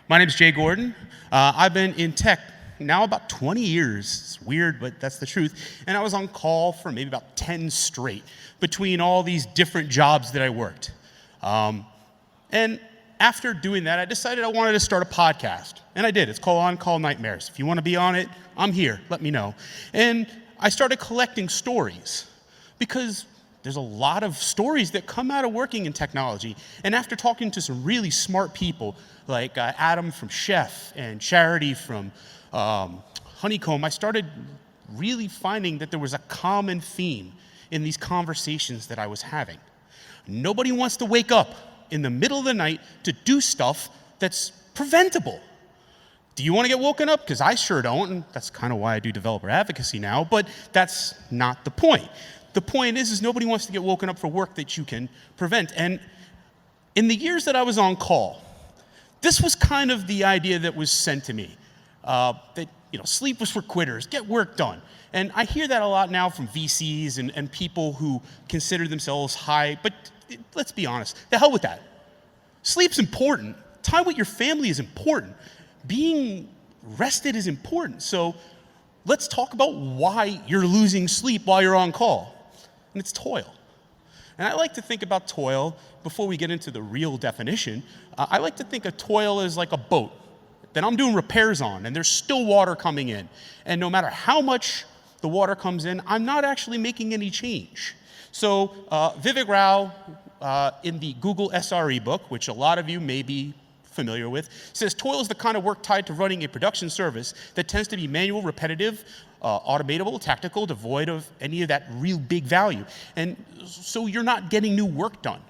My name is Jay Gordon. I've been in tech now about 20 years. It's weird, but that's the truth. And I was on call for maybe about 10 straight between all these different jobs that I worked. And after doing that, I decided I wanted to start a podcast. And I did. It's called On Call Nightmares. If you want to be on it, I'm here. Let me know. And I started collecting stories because there's a lot of stories that come out of working in technology. And after talking to some really smart people, like Adam from Chef and Charity from Honeycomb, I started really finding that there was a common theme in these conversations that I was having. Nobody wants to wake up in the middle of the night to do stuff that's preventable. Do you want to get woken up? Because I sure don't, and that's kind of why I do developer advocacy now, but that's not the point. The point is nobody wants to get woken up for work that you can prevent. And in the years that I was on call, this was kind of the idea that was sent to me, that sleep was for quitters, get work done. And I hear that a lot now from VCs and people who consider themselves high, but let's be honest, the hell with that. Sleep's important. Time with your family is important. Being rested is important. So let's talk about why you're losing sleep while you're on call. And it's toil. And I like to think about toil, before we get into the real definition, I like to think of toil as like a boat that I'm doing repairs on, and there's still water coming in. And no matter how much the water comes in, I'm not actually making any change. So Vivek Rao, in the Google SRE book, which a lot of you may be familiar with, says toil is the kind of work tied to running a production service that tends to be manual, repetitive, automatable, tactical, devoid of any of that real big value. And so you're not getting new work done.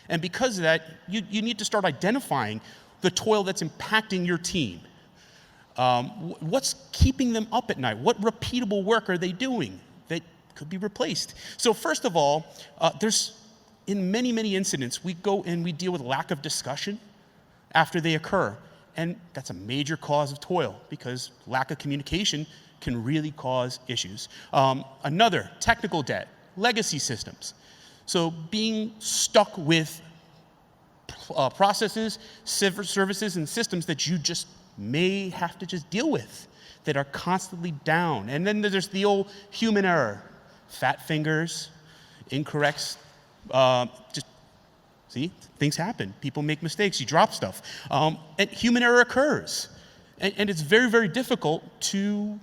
And because of that, you need to start identifying the toil that's impacting your team. What's keeping them up at night? What repeatable work are they doing that could be replaced? So first of all, in many incidents, we go and we deal with lack of discussion after they occur. And that's a major cause of toil, because lack of communication can really cause issues. Another, technical debt, legacy systems. So being stuck with processes, services, and systems that you just may have to just deal with, that are constantly down. And then there's the old human error, fat fingers, incorrect, see, things happen. People make mistakes, you drop stuff. And human error occurs. And it's very difficult to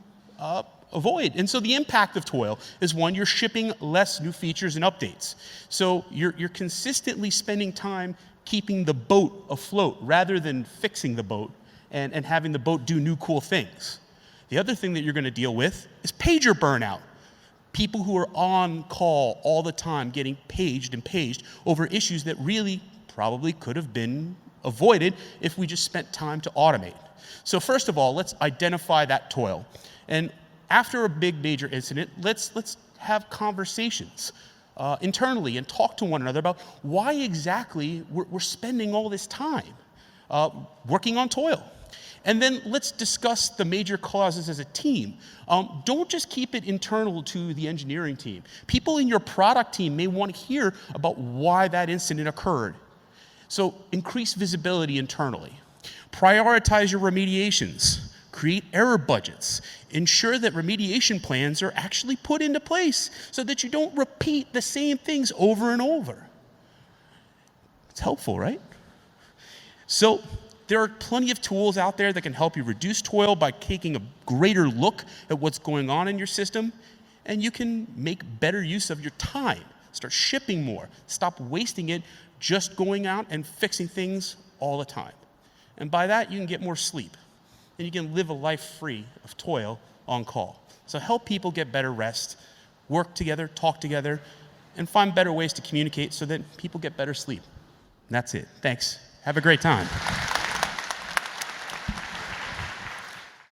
avoid. And so the impact of toil is, one, you're shipping less new features and updates. So you're consistently spending time keeping the boat afloat rather than fixing the boat and having the boat do new cool things. The other thing that you're going to deal with is pager burnout. People who are on call all the time getting paged over issues that really probably could have been avoided if we just spent time to automate. So first of all, let's identify that toil. And after a big major incident, let's have conversations internally and talk to one another about why exactly we're spending all this time working on toil. And then let's discuss the major causes as a team. Don't just keep it internal to the engineering team. People in your product team may want to hear about why that incident occurred. So increase visibility internally. Prioritize your remediations. Create error budgets. Ensure that remediation plans are actually put into place so that you don't repeat the same things over and over. It's helpful, right? So there are plenty of tools out there that can help you reduce toil by taking a greater look at what's going on in your system, and you can make better use of your time. Start shipping more. Stop wasting it just going out and fixing things all the time. And by that, you can get more sleep, and you can live a life free of toil on call. So help people get better rest, work together, talk together, and find better ways to communicate so that people get better sleep. And that's it. Thanks. Have a great time.